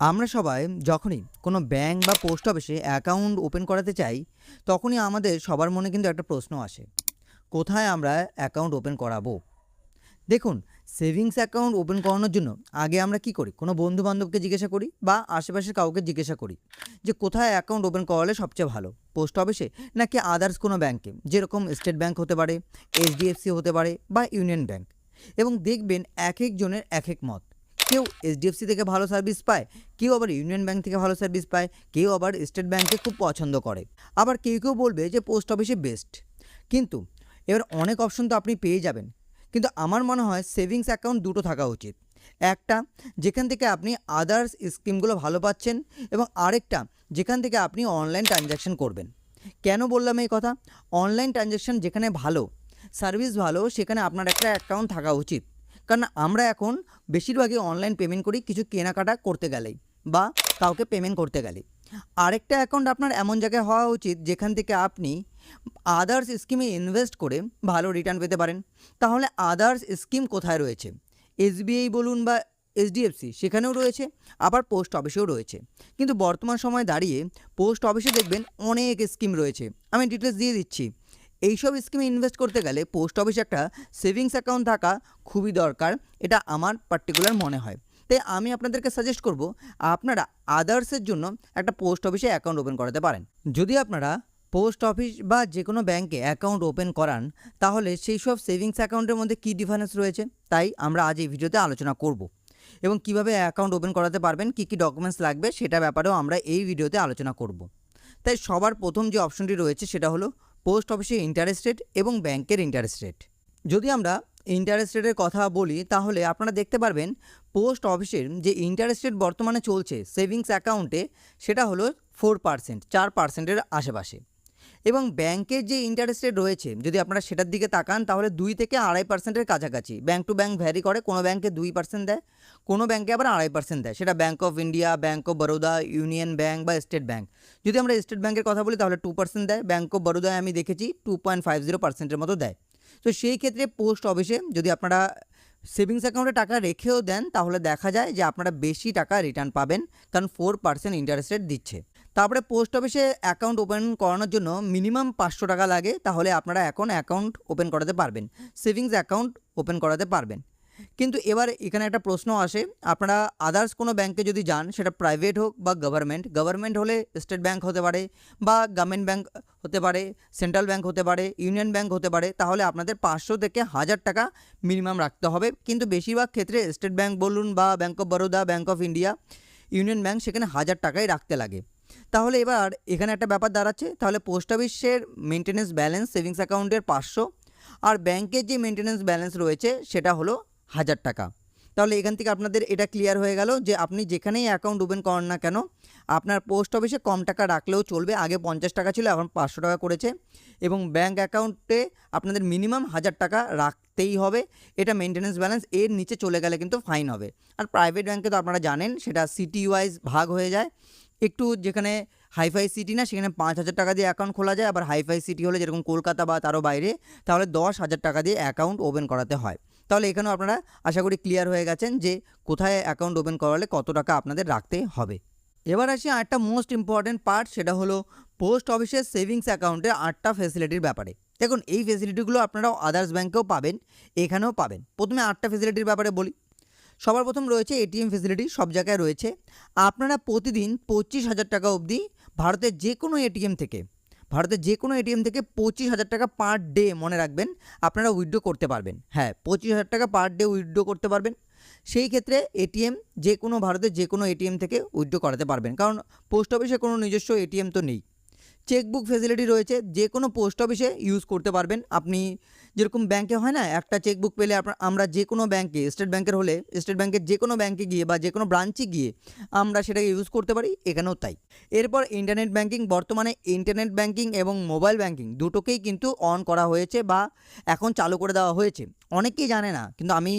আমরা সবাই যখনই কোনো ব্যাংক বা পোস্ট অফিসে অ্যাকাউন্ট ওপেন করাতে চাই, তখনই আমাদের সবার মনে কিন্তু একটা প্রশ্ন আসে, কোথায় আমরা অ্যাকাউন্ট ওপেন করাবো? দেখুন, সেভিংস অ্যাকাউন্ট ওপেন করানোর জন্য আগে আমরা কি করি, কোনো বন্ধু বান্ধবকে জিজ্ঞাসা করি বা আশেপাশের কাউকে জিজ্ঞাসা করি যে কোথায় অ্যাকাউন্ট ওপেন করালে সবচেয়ে ভালো, পোস্ট অফিসে নাকি আদার্স কোনো ব্যাংকে, যেরকম স্টেট ব্যাংক হতে পারে, এইচডিএফসি হতে পারে বা ইউনিয়ন ব্যাংক। এবং দেখবেন এক একজনের এক এক মত। কেউ এইচডিএফসি থেকে ভালো সার্ভিস পায়, কেউ আবার ইউনিয়ন ব্যাংক থেকে ভালো সার্ভিস পায়, কেউ আবার স্টেট ব্যাংকে খুব পছন্দ করে, আবার কেউ কেউ বলবে যে পোস্ট অফিসে বেস্ট। কিন্তু এবার অনেক অপশন তো আপনি পেয়ে যাবেন, কিন্তু আমার মনে হয় সেভিংস অ্যাকাউন্ট দুটো থাকা উচিত। একটা যেখান থেকে আপনি আদার্স স্কিমগুলো ভালো পাচ্ছেন, এবং আরেকটা যেখান থেকে আপনি অনলাইন ট্রানজ্যাকশন করবেন। কেন বললাম এই কথা? অনলাইন ট্রানজ্যাকশন যেখানে ভালো, সার্ভিস ভালো, সেখানে আপনার একটা অ্যাকাউন্ট থাকা উচিত। কারণ আমরা এখন বেশিরভাগই অনলাইন পেমেন্ট করি কিছু কেনাকাটা করতে গেলেই বা কাউকে পেমেন্ট করতে গেলেই। আরেকটা অ্যাকাউন্ট আপনার এমন জায়গায় হওয়া উচিত যেখান থেকে আপনি আদার্স স্কিমে ইনভেস্ট করে ভালো রিটার্ন পেতে পারেন। তাহলে আদার্স স্কিম কোথায় রয়েছে? এসবিআই বলুন বা এইচডিএফসি, সেখানেও রয়েছে, আবার পোস্ট অফিসেও রয়েছে। কিন্তু বর্তমান সময়ে দাঁড়িয়ে পোস্ট অফিসে দেখবেন অনেক স্কিম রয়েছে, আমি ডিটেলস দিয়ে দিচ্ছি। এইসব স্কিমে ইনভেস্ট করতে গেলে পোস্ট অফিসে একটা সেভিংস অ্যাকাউন্ট থাকা খুবই দরকার, এটা আমার পার্টিকুলার মনে হয়। তাই আমি আপনাদেরকে সাজেস্ট করব আপনারা আদার্সের জন্য একটা পোস্ট অফিসে অ্যাকাউন্ট ওপেন করাতে পারেন। যদি আপনারা পোস্ট অফিস বা যে কোনো ব্যাংকে অ্যাকাউন্ট ওপেন করান, তাহলে সেই সব সেভিংস অ্যাকাউন্টের মধ্যে কী ডিফারেন্স রয়েছে, তাই আমরা আজ এই ভিডিওতে আলোচনা করব। এবং কিভাবে অ্যাকাউন্ট ওপেন করাতে পারবেন, কী কী ডকুমেন্টস লাগবে, সেটা ব্যাপারেও আমরা এই ভিডিওতে আলোচনা করব। তাই সবার প্রথম যে অপশনটি রয়েছে সেটা হলো পোস্ট অফিসে ইন্টারেস্ট রেট এবং ব্যাংকের ইন্টারেস্ট রেট। যদি আমরা ইন্টারেস্ট রেটের কথা বলি, তাহলে আপনারা দেখতে পারবেন পোস্ট অফিসের যে ইন্টারেস্ট রেট বর্তমানে চলছে সেভিংস অ্যাকাউন্টে, সেটা হলো 4%, 4%-এর আশেপাশে। এবং ব্যাংকের যে ইন্টারেস্ট রেট রয়েছে, যদি আপনারা সেটার দিকে তাকান, তাহলে 2 থেকে 2.5%-এর কাছাকাছি। ব্যাংক টু ব্যাংক ভ্যারি করে, কোনো ব্যাংকে 2% দেয়, কোনো ব্যাংকে আবার 2.5% দেয়। সেটা bank of India, bank of Baroda, union bank বা স্টেট ব্যাংক। যদি আমরা স্টেট ব্যাংকের কথা বলি তাহলে 2% দেয়, ব্যাংক অফ বরোদায় আমি দেখেছি 2.50%-এর মতো দেয়। তো সেই ক্ষেত্রে পোস্ট অফিসে যদি আপনারা সেভিংস অ্যাকাউন্টে টাকা রেখেও দেন, তাহলে দেখা যায় যে আপনারা বেশি টাকা রিটার্ন পাবেন, কারণ 4% ইন্টারেস্ট রেট দিচ্ছে। তারপরে পোস্ট অফিসে অ্যাকাউন্ট ওপেন করানোর জন্য মিনিমাম 500 টাকা লাগে, তাহলে আপনারা এখন অ্যাকাউন্ট ওপেন করাতে পারবেন, সেভিংস অ্যাকাউন্ট ওপেন করাতে পারবেন। কিন্তু এবার এখানে একটা প্রশ্ন আসে, আপনারা আদার্স কোনো ব্যাংকে যদি যান, সেটা প্রাইভেট হোক বা গভর্নমেন্ট হলে স্টেট ব্যাংক হতে পারে বা গভর্নমেন্ট ব্যাংক হতে পারে, সেন্ট্রাল ব্যাংক হতে পারে, ইউনিয়ন ব্যাংক হতে পারে, তাহলে আপনাদের 500 থেকে 1000 টাকা মিনিমাম রাখতে হবে। কিন্তু বেশিরভাগ ক্ষেত্রে স্টেট ব্যাংক বলুন বা bank of Baroda, bank of India, union bank, সেখানে 1000 টাকাই রাখতে লাগে। তাহলে এবার এখানে একটা ব্যাপার দাঁড়াচ্ছে, তাহলে পোস্ট অফিসের মেনটেন্যান্স ব্যালেন্স সেভিংস অ্যাকাউন্টের 500, আর ব্যাংকের যে মেনটেন্যান্স ব্যালেন্স রয়েছে সেটা হলো 1000 টাকা। তাহলে এখান থেকে আপনাদের এটা ক্লিয়ার হয়ে গেল যে আপনি যেখানেই অ্যাকাউন্ট ওপেন করেন না কেন, আপনার পোস্ট অফিসে কম টাকা রাখলেও চলবে। আগে 50 টাকা ছিল, এখন 500 টাকা করেছে। এবং ব্যাংক অ্যাকাউন্টে আপনাদের মিনিমাম 1000 টাকা রাখতেই হবে, এটা মেনটেন্যান্স ব্যালেন্স, এর নিচে চলে গেলে কিন্তু ফাইন হবে। আর প্রাইভেট ব্যাংকে তো আপনারা জানেন সেটা সিটি ওয়াইজ ভাগ হয়ে যায়, একটু যেখানে হাইফাই সিটি না, সেখানে 5000 টাকা দিয়ে অ্যাকাউন্ট খোলা যায়, আবার হাইফাই সিটি হলে যেরকম কলকাতা বা তারও বাইরে, তাহলে 10,000 টাকা দিয়ে অ্যাকাউন্ট ওপেন করাতে হয়। তাহলে এখানেও আপনারা আশা করি ক্লিয়ার হয়ে গেছেন যে কোথায় অ্যাকাউন্ট ওপেন করালে কত টাকা আপনাদের রাখতে হবে। এবার আসি আরেকটা মোস্ট ইম্পর্ট্যান্ট পার্ট, সেটা হলো পোস্ট অফিসের সেভিংস অ্যাকাউন্টে 8টা ফেসিলিটির ব্যাপারে। দেখুন, এই ফেসিলিটিগুলো আপনারা আদার্স ব্যাংকেও পাবেন, এখানেও পাবেন। প্রথমে 8টা ফেসিলিটির ব্যাপারে বলি। সবার প্রথম রয়েছে এটিএম ফেসিলিটি, সব জায়গায় রয়েছে। আপনারা প্রতিদিন 25,000 টাকা অবধি ভারতের যে কোনো এটিএম থেকে 25,000 টাকা পার ডে, মনে রাখবেন, আপনারা উইথড্র করতে পারবেন। হ্যাঁ, 25,000 টাকা পার ডে উইথড্র করতে পারবেন। সেই ক্ষেত্রে এটিএম যে কোনো ভারতের যে কোনো এটিএম থেকে উইথড্র করাতে পারবেন, কারণ পোস্ট অফিসে কোনো নিজস্ব এটিএম তো নেই। চেকবুক ফেসিলিটি রয়েছে, যে কোনো পোস্ট অফিসে ইউজ করতে পারবেন। আপনি যেরকম ব্যাংকে হয় না, একটা চেকবুক পেলে আমরা যে কোনো ব্যাংকে, স্টেট ব্যাংকের হলে স্টেট ব্যাংকের যে কোনো ব্যাংকে গিয়ে বা যে কোনো ব্রাঞ্চে গিয়ে আমরা সেটাকে ইউজ করতে পারি, এখানেও তাই। এরপর ইন্টারনেট ব্যাংকিং, বর্তমানে ইন্টারনেট ব্যাংকিং এবং মোবাইল ব্যাংকিং দুটোকেই কিন্তু অন করা হয়েছে বা এখন চালু করে দেওয়া হয়েছে। অনেকেই জানে না, কিন্তু আমি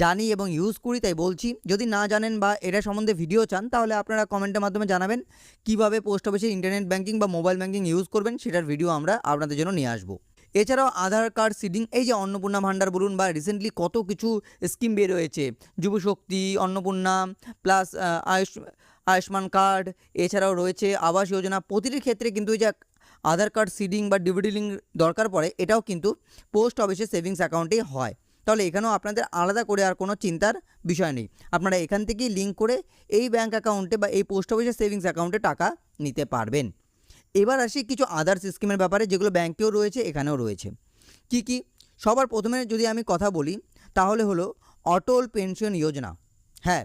জানি এবং ইউজ করি, তাই বলছি। যদি না জানেন বা এটা সম্বন্ধে ভিডিও চান, তাহলে আপনারা কমেন্টের মাধ্যমে জানাবেন কীভাবে পোস্ট অফিসে ইন্টারনেট ব্যাংকিং বা মোবাইল ব্যাংকিং ইউজ করবেন, সেটার ভিডিও আমরা আপনাদের জন্য নিয়ে আসবো। এছাড়াও আধার কার্ড সিডিং, এই যে অন্নপূর্ণা ভাণ্ডার বলুন বা রিসেন্টলি কত কিছু স্কিম বের হয়েছে, যুবশক্তি, অন্নপূর্ণা প্লাস আয়ুষ্মান কার্ড, এছাড়াও রয়েছে আবাস যোজনা। প্রতিটির ক্ষেত্রে কিন্তু এই যে আধার কার্ড সিডিং বা ডিভিডি লিঙ্ক দরকার পড়ে, এটাও কিন্তু পোস্ট অফিসের সেভিংস অ্যাকাউন্টেই হয়। তাহলে এখানেও আপনাদের আলাদা করে আর কোনো চিন্তার বিষয় নেই, আপনারা এখান থেকেই লিঙ্ক করে এই ব্যাঙ্ক অ্যাকাউন্টে বা এই পোস্ট অফিসের সেভিংস অ্যাকাউন্টে টাকা নিতে পারবেন। এবার আসি কিছু আদার্স স্কিমের ব্যাপারে, যেগুলো ব্যাঙ্কেও রয়েছে এখানেও রয়েছে। কি কি? সবার প্রথমে যদি আমি কথা বলি তাহলে হলো অটল পেনশন যোজনা। হ্যাঁ,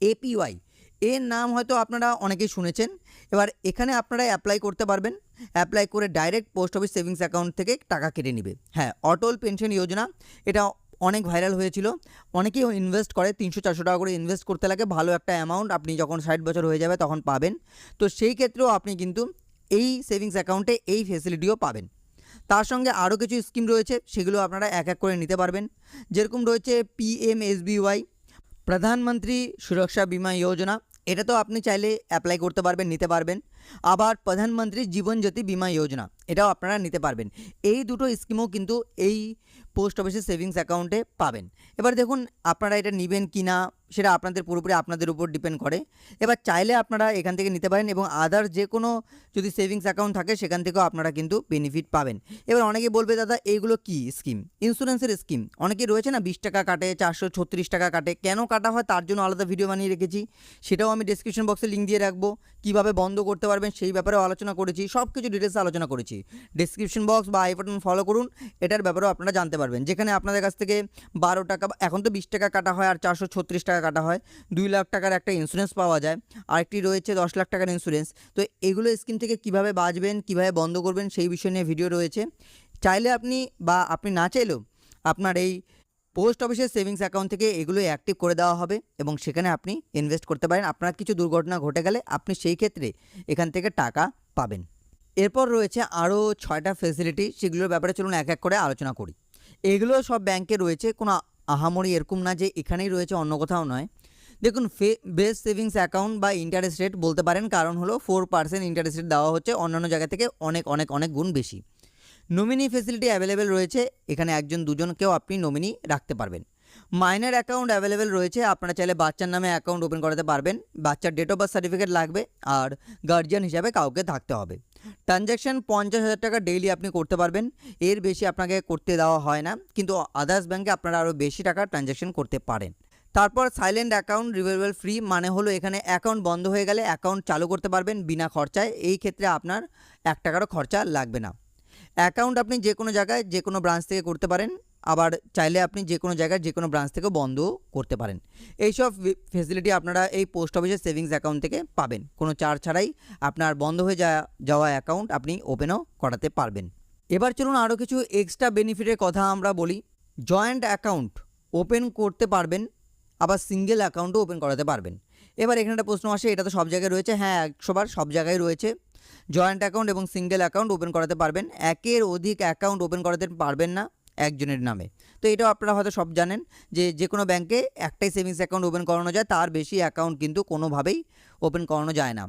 এপিওয়াই, এর নাম হয়তো আপনারা অনেকেই শুনেছেন। এবার এখানে আপনারা অ্যাপ্লাই করতে পারবেন, অ্যাপ্লাই করে direct post office savings account থেকে টাকা কেটে নেবে। হ্যাঁ, অটল পেনশন যোজনা, এটা অনেক ভাইরাল হয়েছিল। অনেকেই ইনভেস্ট করে, 300-400 টাকা করে ইনভেস্ট করতে লাগে, ভালো একটা অ্যামাউন্ট আপনি যখন 60 বছর হয়ে যাবে তখন পাবেন। তো সেই ক্ষেত্রেও আপনি কিন্তু এই সেভিংস অ্যাকাউন্টে এই ফেসিলিটিও পাবেন। তার সঙ্গে আরও কিছু স্কিম রয়েছে, সেগুলো আপনারা এক এক করে নিতে পারবেন। যেরকম রয়েছে পিএমএসবিওয়াই, প্রধানমন্ত্রী সুরক্ষা বিমা যোজনা, এটা তো আপনি চাইলে অ্যাপ্লাই করতে পারবেন, নিতে পারবেন। আবার প্রধানমন্ত্রী জীবন জ্যোতি বিমা যোজনা, এটাও আপনারা নিতে পারবেন। এই দুটো স্কিমও কিন্তু এই পোস্ট অফিসের সেভিংস অ্যাকাউন্টে পাবেন। এবার দেখুন আপনারা এটা নেবেন কি না, সেটা আপনাদের পুরোপুরি আপনাদের উপর ডিপেন্ড করে। এবার চাইলে আপনারা এখান থেকে নিতে পারেন, এবং আদার যে কোনো যদি সেভিংস অ্যাকাউন্ট থাকে সেখান থেকেও আপনারা কিন্তু বেনিফিট পাবেন। এবার অনেকে বলবে দাদা এইগুলো কি স্কিম? ইন্স্যুরেন্সের স্কিম। অনেকে রয়েছে না 20 টাকা কাটে, 436 টাকা কাটে, কেন কাটা হয় তার জন্য আলাদা ভিডিও বানিয়ে রেখেছি, সেটাও আমি ডেসক্রিপশন বক্সে লিঙ্ক দিয়ে রাখবো। কীভাবে বন্ধ করতে পারবেন সেই ব্যাপারেও আলোচনা করেছি, সব কিছু ডিটেলসে আলোচনা করেছি। ডেসক্রিপশন বক্স বা আই বাটন ফলো করুন, এটার ব্যাপারেও আপনারা জানতে পারবেন। যেখানে আপনাদের কাছ থেকে 12 টাকা, এখন তো 20 টাকা কাটা হয় আর 436 টাকা কাটা হয়, 2 লাখ টাকার একটা ইন্স্যুরেন্স পাওয়া যায়, আরেকটি রয়েছে 10 লাখ টাকার ইন্স্যুরেন্স। তো এগুলো স্কিম থেকে কীভাবে বাঁচবেন, কীভাবে বন্ধ করবেন সেই বিষয় নিয়ে ভিডিও রয়েছে। চাইলে আপনি বা আপনি না চাইলেও আপনার এই পোস্ট অফিসের সেভিংস অ্যাকাউন্ট থেকে এগুলো অ্যাক্টিভ করে দেওয়া হবে এবং সেখানে আপনি ইনভেস্ট করতে পারেন। আপনার কিছু দুর্ঘটনা ঘটে গেলে আপনি সেই ক্ষেত্রে এখান থেকে টাকা পাবেন। এরপর রয়েছে আরও 6টা ফেসিলিটি, সেগুলোর ব্যাপারে চলুন এক এক করে আলোচনা করি। এগুলো সব ব্যাংকে রয়েছে, কোনো আহামরি এরকম না যে এখানেই রয়েছে অন্য কোথাও নয়। দেখুন, বেস্ট সেভিংস অ্যাকাউন্ট বা ইন্টারেস্ট রেট বলতে পারেন, কারণ হলো 4% ইন্টারেস্ট রেট দেওয়া হচ্ছে, অন্যান্য জায়গা থেকে অনেক অনেক অনেক গুণ বেশি। নমিনি ফেসিলিটি অ্যাভেলেবেল রয়েছে, এখানে একজন দুজনকেও আপনি নমিনি রাখতে পারবেন। মাইনর অ্যাকাউন্ট অ্যাভেলেবেল রয়েছে, আপনারা চাইলে বাচ্চার নামে অ্যাকাউন্ট ওপেন করাতে পারবেন। বাচ্চার ডেট অফ বার্থ সার্টিফিকেট লাগবে আর গার্জিয়ান হিসাবে কাউকে থাকতে হবে। ট্রানজ্যাকশান 50,000 টাকা ডেইলি আপনি করতে পারবেন, এর বেশি আপনাকে করতে দেওয়া হয় না, কিন্তু আদার্স ব্যাঙ্কে আপনারা আরও বেশি টাকা ট্রানজ্যাকশান করতে পারেন। তারপর সাইলেন্ট অ্যাকাউন্ট রিনিউয়েবল ফ্রি, মানে হলো এখানে অ্যাকাউন্ট বন্ধ হয়ে গেলে অ্যাকাউন্ট চালু করতে পারবেন বিনা খরচায়, এই ক্ষেত্রে আপনার 1 টাকারও খরচা লাগবে না। অ্যাকাউন্ট আপনি যে কোনো জায়গায় যে কোনো ব্রাঞ্চ থেকে করতে পারেন, আবার চাইলে আপনি যে কোনো জায়গায় যে কোনো ব্রাঞ্চ থেকেও বন্ধও করতে পারেন। এইসব ফেসিলিটি আপনারা এই পোস্ট অফিসের সেভিংস অ্যাকাউন্ট থেকে পাবেন, কোনো চার্জ ছাড়াই আপনার বন্ধ হয়ে যাওয়া অ্যাকাউন্ট আপনি ওপেনও করাতে পারবেন। এবার চলুন আরও কিছু এক্সট্রা বেনিফিটের কথা আমরা বলি। জয়েন্ট অ্যাকাউন্ট ওপেন করতে পারবেন, আবার সিঙ্গেল অ্যাকাউন্টও ওপেন করাতে পারবেন। এবার এখানে একটা প্রশ্ন আসে, এটা তো সব জায়গায় রয়েছে, হ্যাঁ 100 বার সব জায়গায় রয়েছে। জয়েন্ট অ্যাকাউন্ট এবং সিঙ্গেল অ্যাকাউন্ট ওপেন করাতে পারবেন, একের অধিক অ্যাকাউন্ট ওপেন করাতে পারবেন না একজনের নামে। তো এটাও আপনারা হয়তো সব জানেন যে কোনো ব্যাংকে একটাই সেভিংস অ্যাকাউন্ট ওপেন করানো যায়, তার বেশি অ্যাকাউন্ট কিন্তু কোনোভাবেই ওপেন করানো যায় না।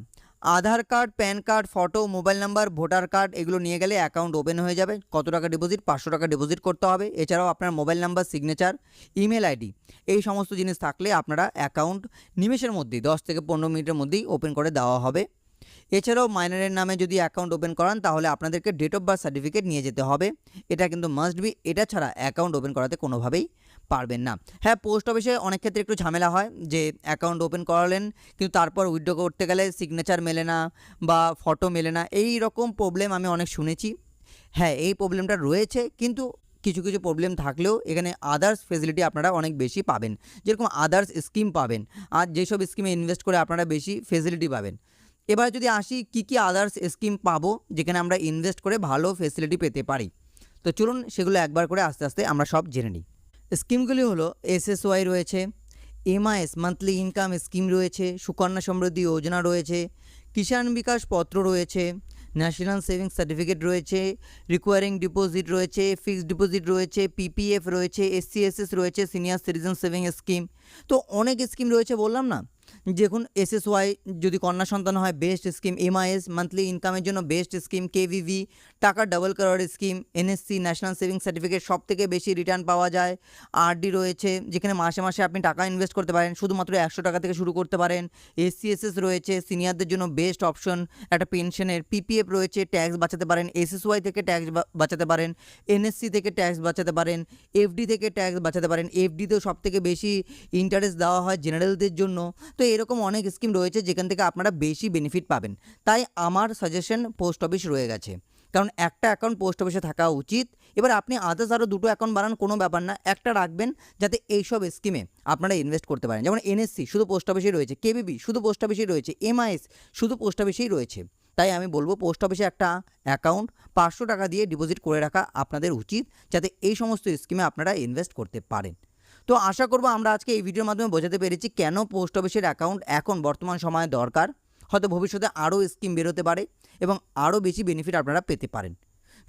Aadhaar card, pan card, photo, mobile number, voter card এগুলো নিয়ে গেলে অ্যাকাউন্ট ওপেন হয়ে যাবে। কত টাকা ডিপোজিট? 500 টাকা ডিপোজিট করতে হবে। এছাড়াও আপনার mobile number, signature, email ID এই সমস্ত জিনিস থাকলে আপনারা অ্যাকাউন্ট নিমেষের মধ্যেই 10 থেকে 15 মিনিটের মধ্যেই ওপেন করে দেওয়া হবে। এছাড়াও মাইনরের নামে যদি অ্যাকাউন্ট ওপেন করান তাহলে আপনাদেরকে ডেট অফ বার্থ সার্টিফিকেট নিয়ে যেতে হবে, এটা কিন্তু মাস্ট বি, এটা ছাড়া অ্যাকাউন্ট ওপেন করাতে কোনোভাবেই পারবেন না। হ্যাঁ, পোস্ট অফিসে অনেক ক্ষেত্রে একটু ঝামেলা হয় যে অ্যাকাউন্ট ওপেন করালেন কিন্তু তারপর উইথড্র করতে গেলে সিগনেচার মেলে না বা ফটো মেলে না, এই রকম প্রবলেম আমি অনেক শুনেছি। হ্যাঁ, এই প্রবলেমটা রয়েছে, কিন্তু কিছু কিছু প্রবলেম থাকলেও এখানে আদার্স ফেসিলিটি আপনারা অনেক বেশি পাবেন, যেরকম আদার্স স্কিম পাবেন, আর যেসব স্কিমে ইনভেস্ট করে আপনারা বেশি ফেসিলিটি পাবেন। এবার যদি আসি কি আদার্স স্কিম পাবো যেখানে আমরা ইনভেস্ট করে ভালো ফেসিলিটি পেতে পারি, তো চলুন সেগুলো একবার করে আস্তে আস্তে আমরা সব জেনে নিই। স্কিমগুলি হলো এসএসওয়াই রয়েছে, এমআইএস মান্থলি ইনকাম স্কিম রয়েছে, সুকন্যা সমৃদ্ধি যোজনা রয়েছে, কিষাণ বিকাশ পত্র রয়েছে, ন্যাশনাল সেভিংস সার্টিফিকেট রয়েছে, রিকোয়ারিং ডিপোজিট রয়েছে, ফিক্সড ডিপোজিট রয়েছে, পিপিএফ রয়েছে, এসসিএসএস রয়েছে, সিনিয়র সিটিজেন সেভিং স্কিম। তো অনেক স্কিম রয়েছে বললাম না, দেখুন এসএসওয়াই যদি কন্যা সন্তান হয় বেস্ট স্কিম, এমআইএস মান্থলি ইনকামের জন্য বেস্ট স্কিম, কেভিভি টাকা ডাবল করার scheme, NSC national savings certificate সব থেকে বেশি রিটার্ন পাওয়া যায়, আরডি রয়েছে যেখানে মাসে মাসে আপনি টাকা ইনভেস্ট করতে পারেন, শুধুমাত্র 100 টাকা থেকে শুরু করতে পারেন, এসসিএসএস রয়েছে সিনিয়রদের জন্য বেস্ট অপশন একটা পেনশনের, পিপিএফ রয়েছে ট্যাক্স বাঁচাতে পারেন, এসএসওয়াই থেকে ট্যাক্স বাঁচাতে পারেন, এনএসসি থেকে ট্যাক্স বাঁচাতে পারেন, এফডি থেকে ট্যাক্স বাঁচাতে পারেন, এফডিতেও সব থেকে বেশি ইন্টারেস্ট দেওয়া হয় জেনারেলদের জন্য। তো এরকম অনেক স্কিম রয়েছে যেখান থেকে আপনারা বেশি বেনিফিট পাবেন। তাই আমার সাজেশন পোস্ট অফিস রয়ে গেছে, কারণ একটা অ্যাকাউন্ট পোস্ট অফিসে থাকা উচিত। এবার আপনি আদার্স আরও দুটো অ্যাকাউন্ট বানান, কোনো ব্যাপার না, একটা রাখবেন যাতে এইসব স্কিমে আপনারা ইনভেস্ট করতে পারেন। যেমন এনএসসি শুধু পোস্ট অফিসেই রয়েছে, কেবিবি শুধু পোস্ট অফিসেই রয়েছে, এমআইএস শুধু পোস্ট অফিসেই রয়েছে। তাই আমি বলবো পোস্ট অফিসে একটা অ্যাকাউন্ট 500 টাকা দিয়ে ডিপোজিট করে রাখা আপনাদের উচিত, যাতে এই সমস্ত স্কিমে আপনারা ইনভেস্ট করতে পারেন। তো আশা করব আমরা আজকে এই ভিডিওর মাধ্যমে বোঝাতে পেরেছি কেন পোস্ট অফিসের অ্যাকাউন্ট এখন বর্তমান সময়ে দরকার। হয়তো ভবিষ্যতে আরও স্কিম বেরোতে পারে এবং আরও বেশি বেনিফিট আপনারা পেতে পারেন।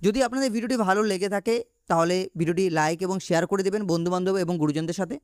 যদি আপনাদের ভিডিওটি ভালো লেগে থাকে তাহলে ভিডিওটি লাইক এবং শেয়ার করে দেবেন বন্ধুবান্ধব এবং গুরুজনদের সাথে।